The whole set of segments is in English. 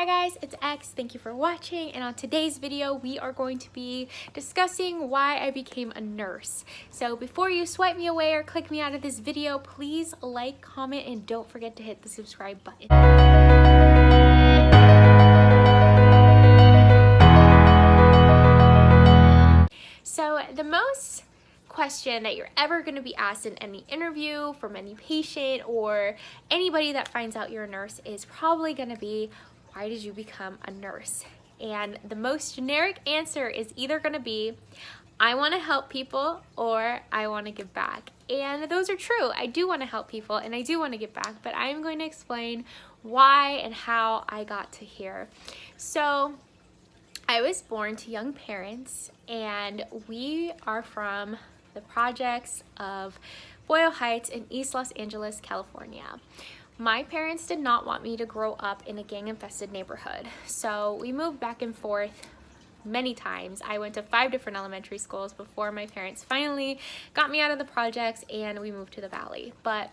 Hi guys, it's X. Thank you for watching, and on today's video we are going to be discussing why I became a nurse. So before you swipe me away or click me out of this video, please like, comment, and don't forget to hit the subscribe button. So the most question that you're ever going to be asked in any interview from any patient or anybody that finds out you're a nurse is probably going to be, why did you become a nurse? And the most generic answer is either going to be, I want to help people or I want to give back. And those are true. I do want to help people and I do want to give back, but I'm going to explain why and how I got to here. So I was born to young parents, and we are from the projects of Boyle Heights in East Los Angeles, California. My parents did not want me to grow up in a gang-infested neighborhood, so we moved back and forth many times. I went to 5 different elementary schools before my parents finally got me out of the projects and we moved to the valley. But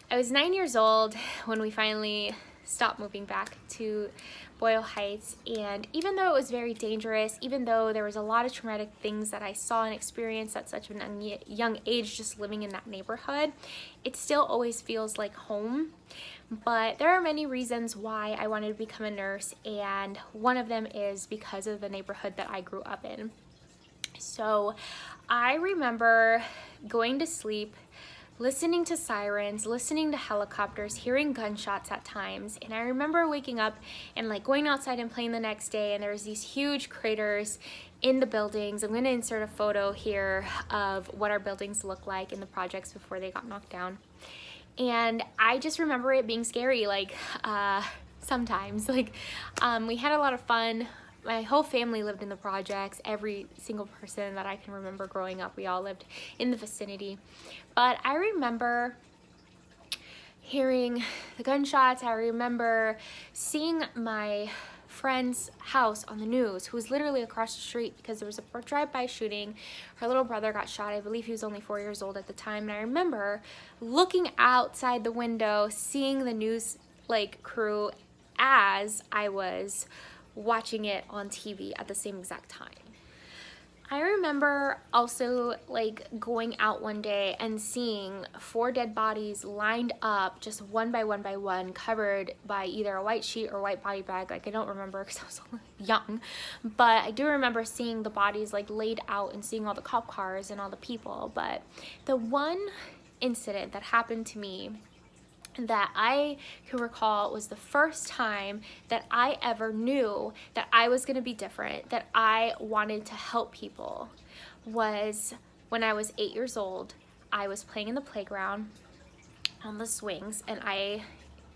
I was 9 years old when we finally stopped moving back to Boyle Heights, and even though it was very dangerous, even though there was a lot of traumatic things that I saw and experienced at such a young age just living in that neighborhood, it still always feels like home. But there are many reasons why I wanted to become a nurse, and one of them is because of the neighborhood that I grew up in. So I remember going to sleep, listening to sirens, listening to helicopters, hearing gunshots at times. And I remember waking up and like going outside and playing the next day, and there was these huge craters in the buildings. I'm going to insert a photo here of what our buildings look like in the projects before they got knocked down. And I just remember it being scary, like sometimes. Like we had a lot of fun. My whole family lived in the projects. Every single person that I can remember growing up, we all lived in the vicinity. But I remember hearing the gunshots. I remember seeing my friend's house on the news, who was literally across the street because there was a drive-by shooting. Her little brother got shot. I believe he was only 4 years old at the time. And I remember looking outside the window, seeing the news crew as I was watching it on TV at the same exact time. I remember also going out one day and seeing 4 dead bodies lined up just one by one, covered by either a white sheet or white body bag. I don't remember because I was so young, but I do remember seeing the bodies laid out and seeing all the cop cars and all the people. But the one incident that happened to me that I can recall was the first time that I ever knew that I was going to be different, that I wanted to help people, was when I was 8 years old. I was playing in the playground on the swings, and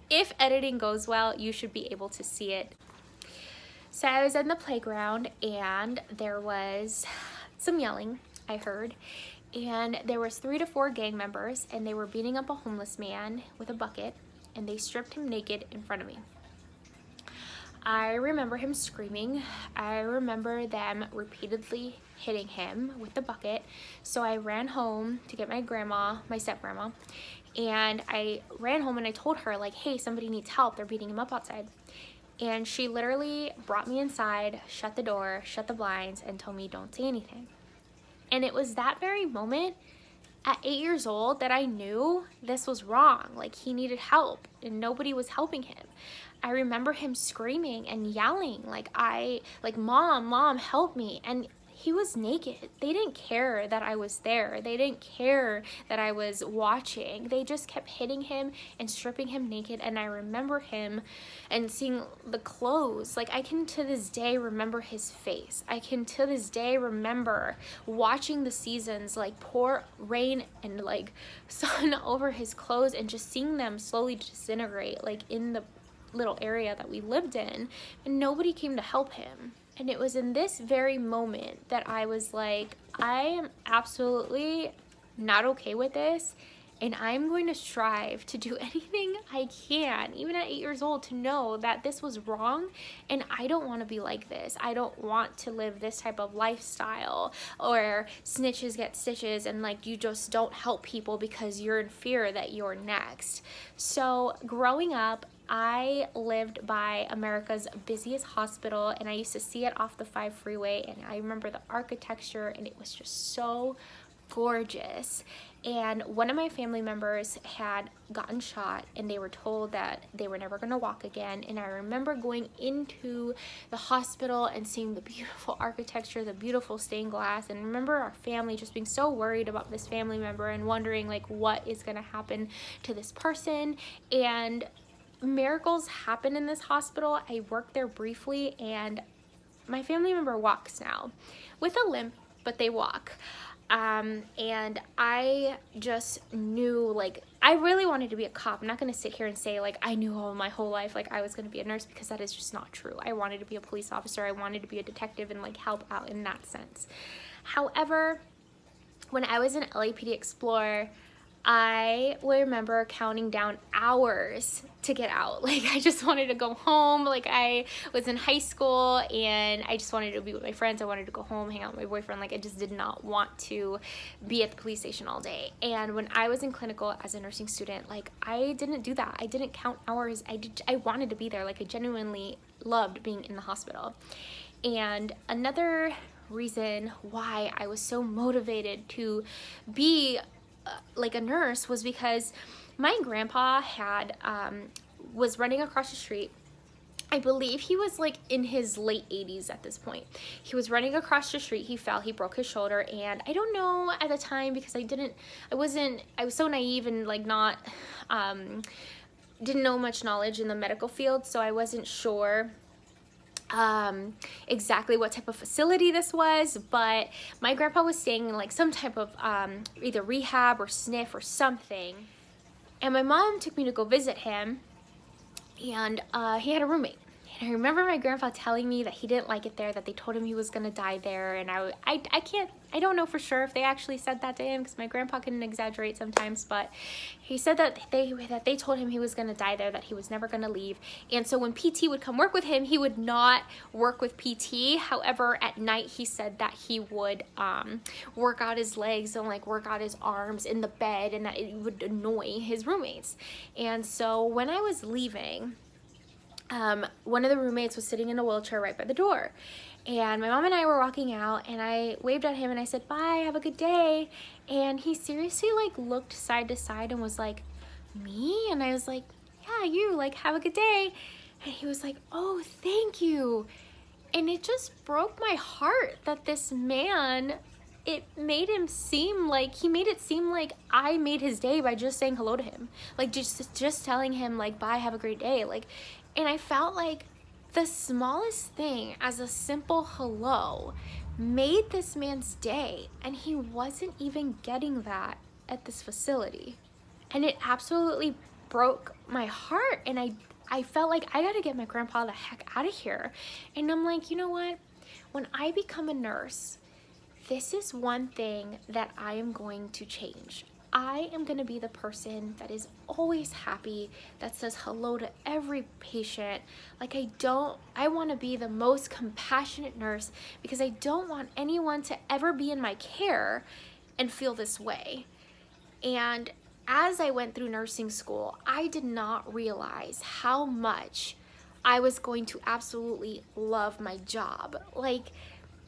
if editing goes well, you should be able to see it. So I was in the playground and there was some yelling I heard, and there was 3 to 4 gang members, and they were beating up a homeless man with a bucket, and they stripped him naked in front of me. I remember him screaming. I remember them repeatedly hitting him with the bucket. So I ran home to get my grandma, my step-grandma, and I ran home and I told her, hey, somebody needs help. They're beating him up outside. And she literally brought me inside, shut the door, shut the blinds, and told me, don't say anything. And it was that very moment at 8 years old that I knew this was wrong. He needed help and nobody was helping him. I remember him screaming and yelling, mom, help me. And he was naked. They didn't care that I was there. They didn't care that I was watching. They just kept hitting him and stripping him naked. And I remember him and seeing the clothes. I can to this day remember his face. I can to this day remember watching the seasons pour rain and sun over his clothes, and just seeing them slowly disintegrate in the little area that we lived in, and nobody came to help him. And it was in this very moment that I was I am absolutely not okay with this, And I'm going to strive to do anything I can, even at 8 years old, to know that this was wrong and I don't want to be like this. I don't want to live this type of lifestyle, or snitches get stitches and like you just don't help people because you're in fear that you're next. So growing up, I lived by America's busiest hospital, and I used to see it off the 5 freeway, and I remember the architecture, and it was just so gorgeous. And one of my family members had gotten shot, and they were told that they were never going to walk again. And I remember going into the hospital and seeing the beautiful architecture, the beautiful stained glass, and remember our family just being so worried about this family member and wondering like what is going to happen to this person. And miracles happen in this hospital. I worked there briefly, and my family member walks now with a limp, but they walk. And I just knew, like, I really wanted to be a cop. I'm not going to sit here and say, like, I knew all my whole life, like, I was going to be a nurse, because that is just not true. I wanted to be a police officer. I wanted to be a detective and, like, help out in that sense. However, when I was in LAPD Explorer, I will remember counting down hours to get out. Like, I just wanted to go home. Like, I was in high school and I just wanted to be with my friends. I wanted to go home, hang out with my boyfriend. Like, I just did not want to be at the police station all day. And when I was in clinical as a nursing student, like, I didn't do that. I didn't count hours. I wanted to be there. Like, I genuinely loved being in the hospital. And another reason why I was so motivated to be like a nurse was because my grandpa had was running across the street. I believe he was like in his late 80s at this point. He was running across the street. He fell, he broke his shoulder, and I don't know at the time, because I was so naive and like not didn't know much knowledge in the medical field, so I wasn't sure exactly what type of facility this was, but my grandpa was staying in like some type of either rehab or SNF or something, and my mom took me to go visit him, and he had a roommate. And I remember my grandpa telling me that he didn't like it there, that they told him he was gonna die there, and I don't know for sure if they actually said that to him, because my grandpa can exaggerate sometimes, but he said that they told him he was gonna die there, that he was never gonna leave. And so when PT would come work with him, he would not work with PT. However, at night he said that he would work out his legs and like work out his arms in the bed, and that it would annoy his roommates. And so when I was leaving, one of the roommates was sitting in a wheelchair right by the door, and my mom and I were walking out, and I waved at him and I said, "Bye, have a good day." And he seriously like looked side to side and was like, "Me?" And I was like, "Yeah, you, like, have a good day." And he was like, "Oh, thank you." And it just broke my heart that this man, it made it seem like I made his day by just saying hello to him, like just telling him like, "Bye, have a great day." Like, and I felt like the smallest thing, as a simple hello, made this man's day, and he wasn't even getting that at this facility. And it absolutely broke my heart, and I felt like I gotta get my grandpa the heck out of here. And I'm like, you know what? When I become a nurse, this is one thing that I am going to change. I am going to be the person that is always happy, that says hello to every patient. Like, I want to be the most compassionate nurse, because I don't want anyone to ever be in my care and feel this way. And as I went through nursing school, I did not realize how much I was going to absolutely love my job. Like,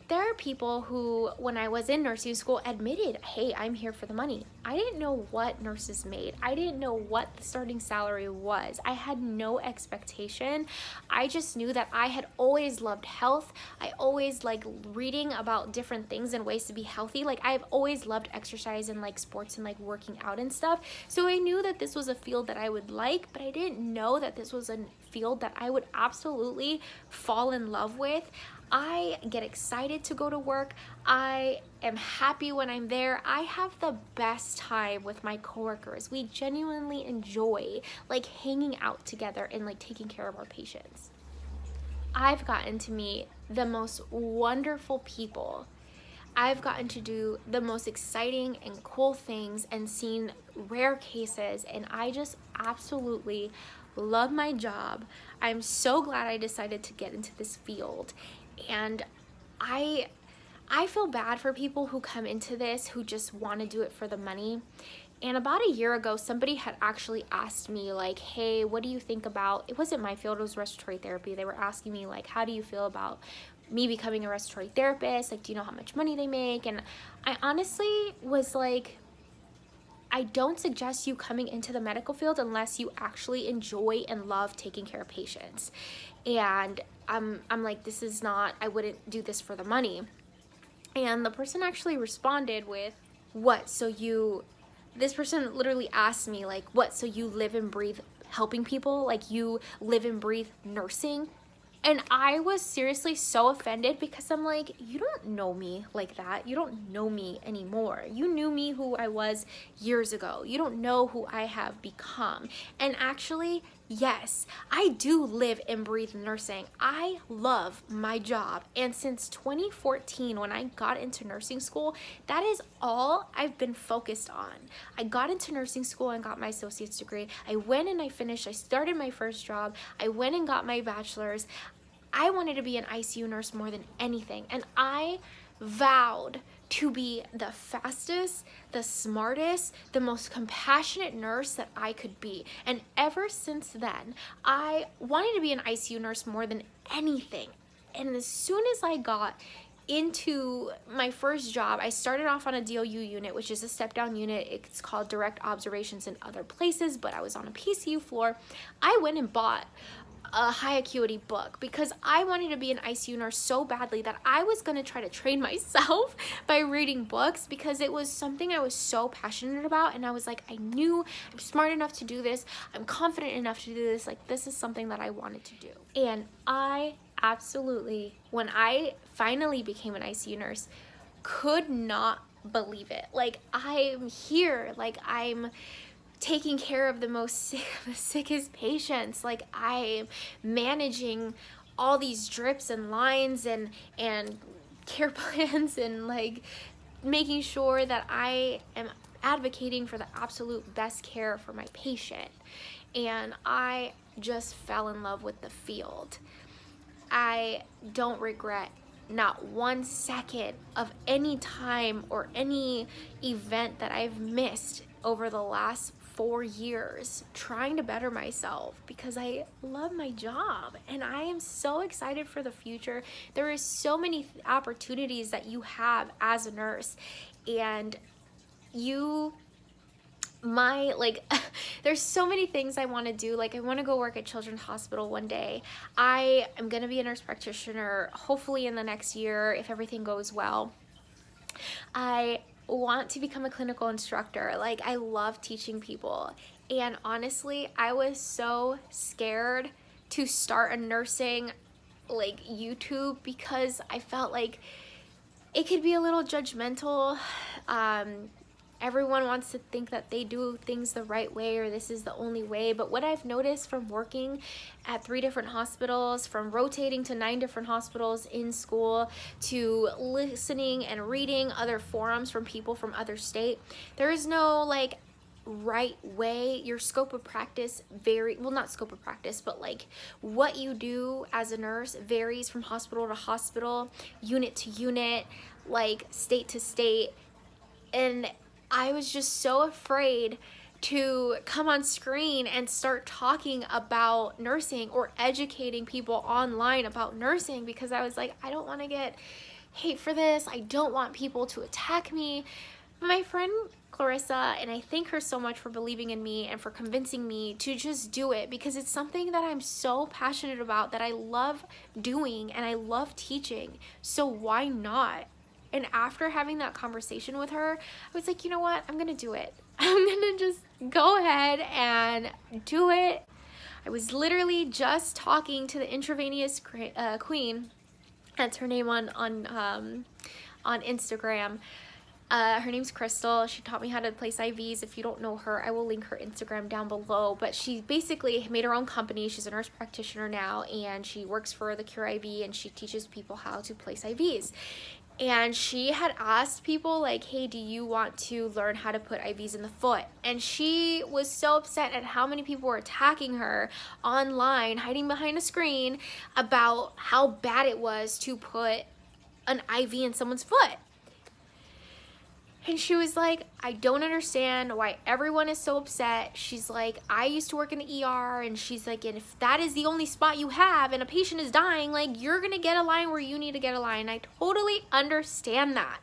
there are people who, when I was in nursing school, admitted, "Hey, I'm here for the money." I didn't know what nurses made. I didn't know what the starting salary was. I had no expectation. I just knew that I had always loved health. I always like reading about different things and ways to be healthy. Like, I've always loved exercise and like sports and like working out and stuff. So I knew that this was a field that I would like, but I didn't know that this was a field that I would absolutely fall in love with. I get excited to go to work. I am happy when I'm there. I have the best time with my coworkers. We genuinely enjoy like hanging out together and like taking care of our patients. I've gotten to meet the most wonderful people. I've gotten to do the most exciting and cool things and seen rare cases, and I just absolutely love my job. I'm so glad I decided to get into this field. And I I feel bad for people who come into this who just want to do it for the money. And about a year ago, somebody had actually asked me, like, hey, what do you think about, it wasn't my field, it was respiratory therapy. They were asking me, like, how do you feel about me becoming a respiratory therapist? Like, do you know how much money they make? And I honestly was like, I don't suggest you coming into the medical field unless you actually enjoy and love taking care of patients. And I'm like, this is not, I wouldn't do this for the money. And the person actually responded with, what, so you, this person literally asked me, like, what, so you live and breathe helping people? Like, you live and breathe nursing? And I was seriously so offended because I'm like, you don't know me like that. You don't know me anymore. You knew me who I was years ago. You don't know who I have become. And actually, yes, I do live and breathe nursing. I love my job. And since 2014, when I got into nursing school, that is all I've been focused on. I got into nursing school and got my associate's degree. I went and I finished. I started my first job. I went and got my bachelor's. I wanted to be an ICU nurse more than anything, and I vowed to be the fastest, the smartest, the most compassionate nurse that I could be. And ever since then, I wanted to be an ICU nurse more than anything. And as soon as I got into my first job, I started off on a DOU unit, which is a step-down unit. It's called Direct Observations in Other Places, but I was on a PCU floor. I went and bought a high acuity book because I wanted to be an ICU nurse so badly that I was going to try to train myself by reading books because it was something I was so passionate about. And I was like, I knew I'm smart enough to do this. I'm confident enough to do this. Like, this is something that I wanted to do. And I absolutely, when I finally became an ICU nurse, could not believe it. Like, I'm here, like, I'm taking care of the most the sickest patients. Like, I'm managing all these drips and lines and care plans, and like making sure that I am advocating for the absolute best care for my patient. And I just fell in love with the field. I don't regret not 1 second of any time or any event that I've missed over the last 4 years trying to better myself because I love my job and I am so excited for the future. There is so many opportunities that you have as a nurse, and there's so many things I want to do. Like, I want to go work at Children's Hospital one day. I am going to be a nurse practitioner hopefully in the next year if everything goes well. I want to become a clinical instructor. Like, I love teaching people. And honestly, I was so scared to start a nursing like YouTube because I felt like it could be a little judgmental. Everyone wants to think that they do things the right way or this is the only way. But what I've noticed from working at 3 different hospitals, from rotating to 9 different hospitals in school, to listening and reading other forums from people from other state, there is no like right way. Your scope of practice not scope of practice, but like what you do as a nurse varies from hospital to hospital, unit to unit, like state to state. And I was just so afraid to come on screen and start talking about nursing or educating people online about nursing because I was like, I don't want to get hate for this. I don't want people to attack me. My friend Clarissa, and I thank her so much for believing in me and for convincing me to just do it because it's something that I'm so passionate about, that I love doing and I love teaching. So why not? And after having that conversation with her, I was like, you know what? I'm going to do it. I'm going to just go ahead and do it. I was literally just talking to the intravenous queen. That's her name on Instagram. Her name's Crystal. She taught me how to place IVs. If you don't know her, I will link her Instagram down below. But she basically made her own company. She's a nurse practititioner now, and she works for the Cure IV, and she teaches people how to place IVs. And she had asked people like, hey, do you want to learn how to put IVs in the foot? And she was so upset at how many people were attacking her online, hiding behind a screen, about how bad it was to put an IV in someone's foot. And she was like, I don't understand why everyone is so upset. She's like, I used to work in the ER, and she's like, and if that is the only spot you have and a patient is dying, like, you're gonna get a line where you need to get a line. I totally understand that.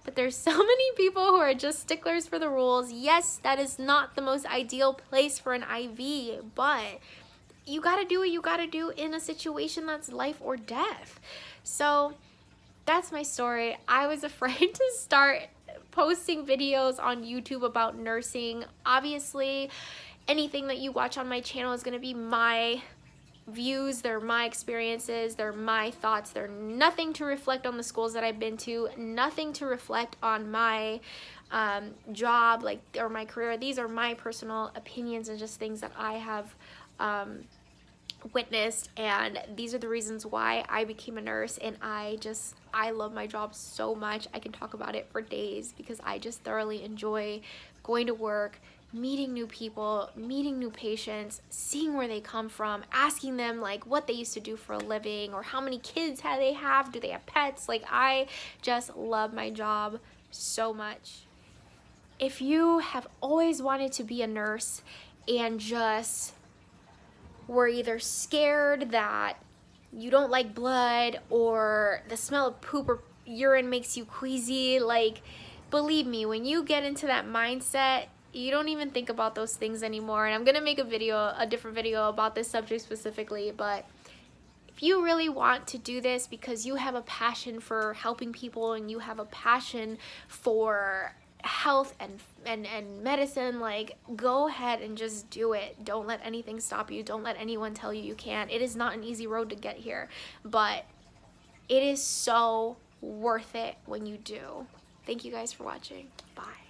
But there's so many people who are just sticklers for the rules. Yes, that is not the most ideal place for an IV, but you gotta do what you gotta do in a situation that's life or death. So that's my story. I was afraid to start posting videos on YouTube about nursing. Obviously, anything that you watch on my channel is going to be my views, they're my experiences, they're my thoughts. They're nothing to reflect on the schools that I've been to, nothing to reflect on my job, like, or my career. These are my personal opinions and just things that I have witnessed, and these are the reasons why I became a nurse. And I love my job so much. I can talk about it for days because I just thoroughly enjoy going to work, meeting new people, meeting new patients, seeing where they come from, asking them like what they used to do for a living or how many kids they have, do they have pets. Like, I just love my job so much. If you have always wanted to be a nurse and just were either scared that you don't like blood or the smell of poop or urine makes you queasy, like, believe me, when you get into that mindset, you don't even think about those things anymore. And I'm gonna make a different video about this subject specifically, but if you really want to do this because you have a passion for helping people and you have a passion for health and medicine, like, go ahead and just do it. Don't let anything stop you. Don't let anyone tell you you can't. It is not an easy road to get here, but it is so worth it when you do. Thank you guys for watching. Bye.